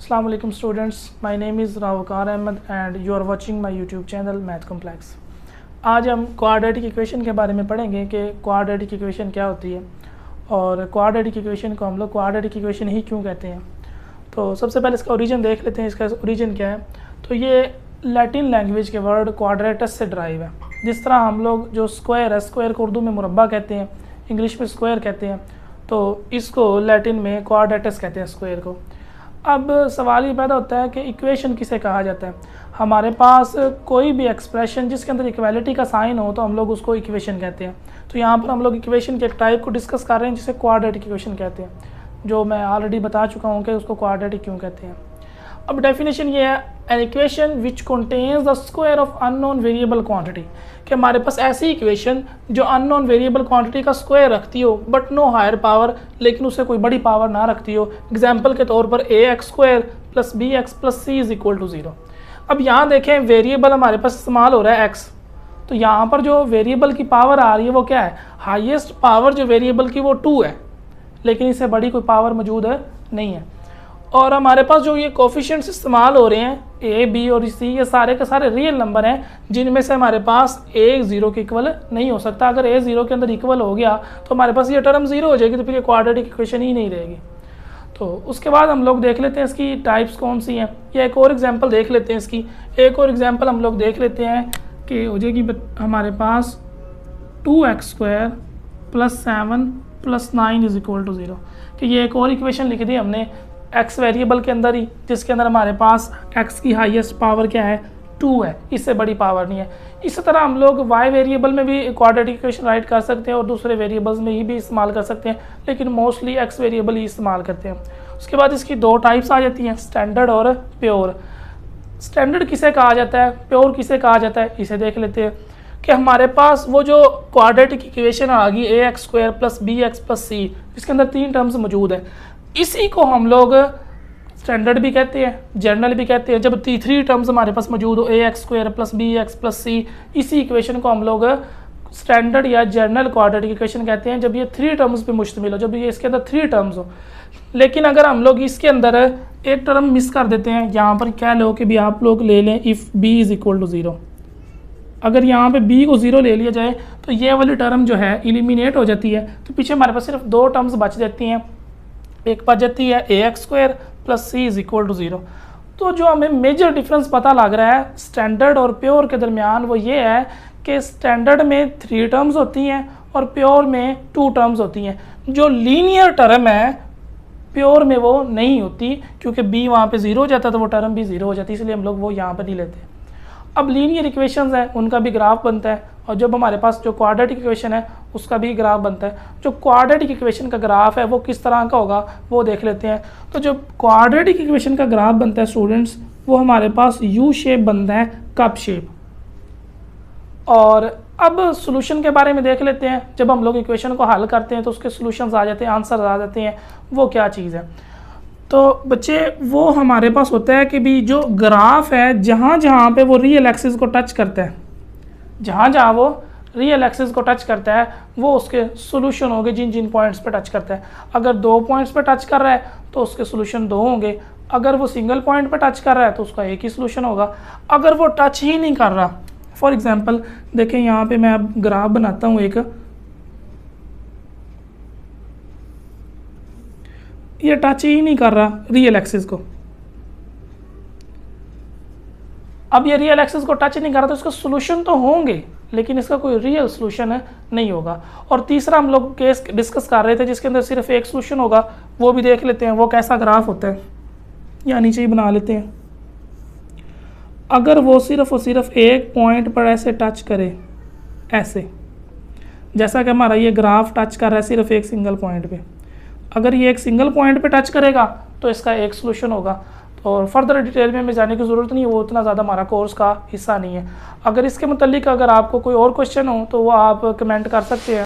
अस्सलाम वालेकुम students, my name is Rawkar Ahmed and you are watching my YouTube channel math complex. आज हम quadratic equation के बारे में पढ़ेंगे कि क्वाड्रेटिक इक्वेशन क्या होती है और क्वाड्रेटिक इक्वेशन को हम लोग क्वाड्रेटिक इक्वेशन ही क्यों कहते हैं। तो सबसे पहले इसका ओरिजिन देख लेते हैं। इसका ओरिजिन क्या है, तो ये लैटिन लैंग्वेज के वर्ड क्वाड्रेटस से ड्राइव है। जिस तरह हम लोग जो स्क्वायर है, स्क्वायर को उर्दू में मुरब्बा कहते हैं, इंग्लिश में स्क्वायर कहते हैं, तो इसको लैटिन में क्वाड्रेटस कहते हैं स्क्वायर को। अब सवाल ये पैदा होता है कि इक्वेशन किसे कहा जाता है। हमारे पास कोई भी एक्सप्रेशन जिसके अंदर इक्वालिटी का साइन हो तो हम लोग उसको इक्वेशन कहते हैं। तो यहाँ पर हम लोग इक्वेशन के एक टाइप को डिस्कस कर रहे हैं जिसे क्वाड्रेटिक इक्वेशन कहते हैं, जो मैं ऑलरेडी बता चुका हूँ कि उसको क्वाड्रेटिक क्यों कहते हैं। अब डेफिनेशन ये है, an equation which contains the square of unknown variable quantity, कि हमारे पास ऐसी इक्वेशन जो अननोन वेरिएबल क्वांटिटी का स्क्वायर रखती हो बट नो हायर पावर, लेकिन उसे कोई बड़ी पावर ना रखती हो। एग्जाम्पल के तौर पर a x square plus b x plus c is equal to 0। अब यहाँ देखें वेरिएबल हमारे पास इस्तेमाल हो रहा है एक्स, तो यहाँ पर जो वेरिएबल की पावर आ रही है वो क्या है, हाईएस्ट पावर जो वेरिएबल की वो 2 है, लेकिन इससे बड़ी कोई पावर मौजूद नहीं है। और हमारे पास जो ये कोफिशिएंट्स इस्तेमाल हो रहे हैं ए बी और सी, ये सारे के सारे रियल नंबर हैं जिनमें से हमारे पास ए 0 के इक्वल नहीं हो सकता। अगर ए 0 के अंदर इक्वल हो गया तो हमारे पास ये टर्म 0 हो जाएगी, तो फिर ये क्वाड्रेटिक इक्वेशन ही नहीं रहेगी। तो उसके बाद हम लोग देख लेते हैं इसकी टाइप्स कौन सी हैं, या एक और एग्जाम्पल देख लेते हैं इसकी। एक और एग्जाम्पल हम लोग देख लेते हैं कि हो जाएगी हमारे पास 2x square plus 7 plus 9 is equal to 0, कि ये एक और इक्वेशन लिख दी हमने x वेरिएबल के अंदर ही, जिसके अंदर हमारे पास x की हाईएस्ट पावर क्या है, 2 है, इससे बड़ी पावर नहीं है। इसी तरह हम लोग y वेरिएबल में भी क्वाड्रेटिक इक्वेशन राइट कर सकते हैं और दूसरे वेरिएबल्स में ही भी इस्तेमाल कर सकते हैं, लेकिन मोस्टली x वेरिएबल ही इस्तेमाल करते हैं। उसके बाद इसकी दो टाइप्स आ जाती हैं, स्टैंडर्ड और प्योर। स्टैंडर्ड किसे कहा जाता है, प्योर किसे कहा जाता है, इसे देख लेते हैं कि हमारे पास वो जो क्वाड्रेटिक इक्वेशन आ गई a x square plus b x plus c, इसके अंदर 3 टर्म्स मौजूद है, इसी को हम लोग स्टैंडर्ड भी कहते हैं, जनरल भी कहते हैं। जब 3 टर्म्स हमारे पास मौजूद हो, a x square plus b x plus c, इसी इक्वेशन को हम लोग स्टैंडर्ड या जनरल क्वाड्रेटिक इक्वेशन कहते हैं, जब ये 3 टर्म्स पे मुश्तमिल हो, जब ये इसके अंदर 3 टर्म्स हो। लेकिन अगर हम लोग इसके अंदर एक टर्म मिस कर देते हैं, यहाँ पर क्या लो कि भी आप लोग ले लें if B is equal to 0, अगर यहाँ पे b को 0 ले लिया जाए तो ये वाली टर्म जो है एलिमिनेट हो जाती है, तो पीछे हमारे पास सिर्फ 2 टर्म्स बच जाती हैं। एक बच जाती है a x square plus c is equal to 0। तो जो हमें मेजर डिफरेंस पता लग रहा है स्टैंडर्ड और प्योर के दरमियान, वो ये है कि स्टैंडर्ड में 3 टर्म्स होती हैं और प्योर में 2 टर्म्स होती हैं। जो लीनियर टर्म है प्योर में वो नहीं होती, क्योंकि b वहाँ पे 0 हो जाता है तो वो टर्म भी 0 हो जाती है, इसलिए हम लोग वो यहाँ पर नहीं लेते। अब लीनियर इक्वेशंस हैं, उनका भी ग्राफ बनता है, और जब हमारे पास जो क्वाड्रेटिक इक्वेशन है उसका भी ग्राफ बनता है। जो क्वाड्रेटिक इक्वेशन का ग्राफ है वो किस तरह का होगा वो देख लेते हैं। तो जो क्वाड्रेटिक इक्वेशन का ग्राफ बनता है स्टूडेंट्स, वो हमारे पास यू शेप बनता है, कप शेप। और अब सॉल्यूशन के बारे में देख लेते हैं। जब हम लोग इक्वेशन को हल करते हैं तो उसके सॉल्यूशंस आ जाते हैं, आंसर आ जाते हैं, वो क्या चीज़ है। तो बच्चे वो हमारे पास होता है कि भी जो ग्राफ है जहाँ जहाँ पे वो रियल एक्सिस को टच करता है, जहाँ जहाँ वो रियल एक्सिस को टच करता है वो उसके सॉल्यूशन होंगे जिन जिन पॉइंट्स पे टच करता है। अगर 2 पॉइंट्स पे टच कर रहा है तो उसके सॉल्यूशन 2 होंगे, अगर वो सिंगल पॉइंट पे टच कर रहा है तो उसका एक ही सॉल्यूशन होगा। अगर वो टच ही नहीं कर रहा, फॉर एग्जांपल देखें यहाँ पे मैं अब ग्राफ बनाता हूँ एक, ये टच ही नहीं कर रहा रियल एक्सिस को। अब ये रियल एक्सिस को टच नहीं कर रहा तो इसका सॉल्यूशन तो होंगे, लेकिन इसका कोई रियल सॉल्यूशन नहीं होगा। और तीसरा हम लोग केस डिस्कस कर रहे थे जिसके अंदर सिर्फ एक सॉल्यूशन होगा, वो भी देख लेते हैं वो कैसा ग्राफ होता है, या नीचे ही बना लेते हैं। अगर वो सिर्फ और सिर्फ एक पॉइंट पर ऐसे टच करे, ऐसे जैसा कि हमारा ये ग्राफ टच कर रहा है सिर्फ एक सिंगल पॉइंट पे, अगर ये एक सिंगल पॉइंट पे टच करेगा तो इसका एक सॉल्यूशन होगा। और फर्दर डिटेल में हमें जाने की ज़रूरत नहीं है, वो उतना ज़्यादा हमारा कोर्स का हिस्सा नहीं है। अगर इसके मुतालिक अगर आपको कोई और क्वेश्चन हो तो वो आप कमेंट कर सकते हैं।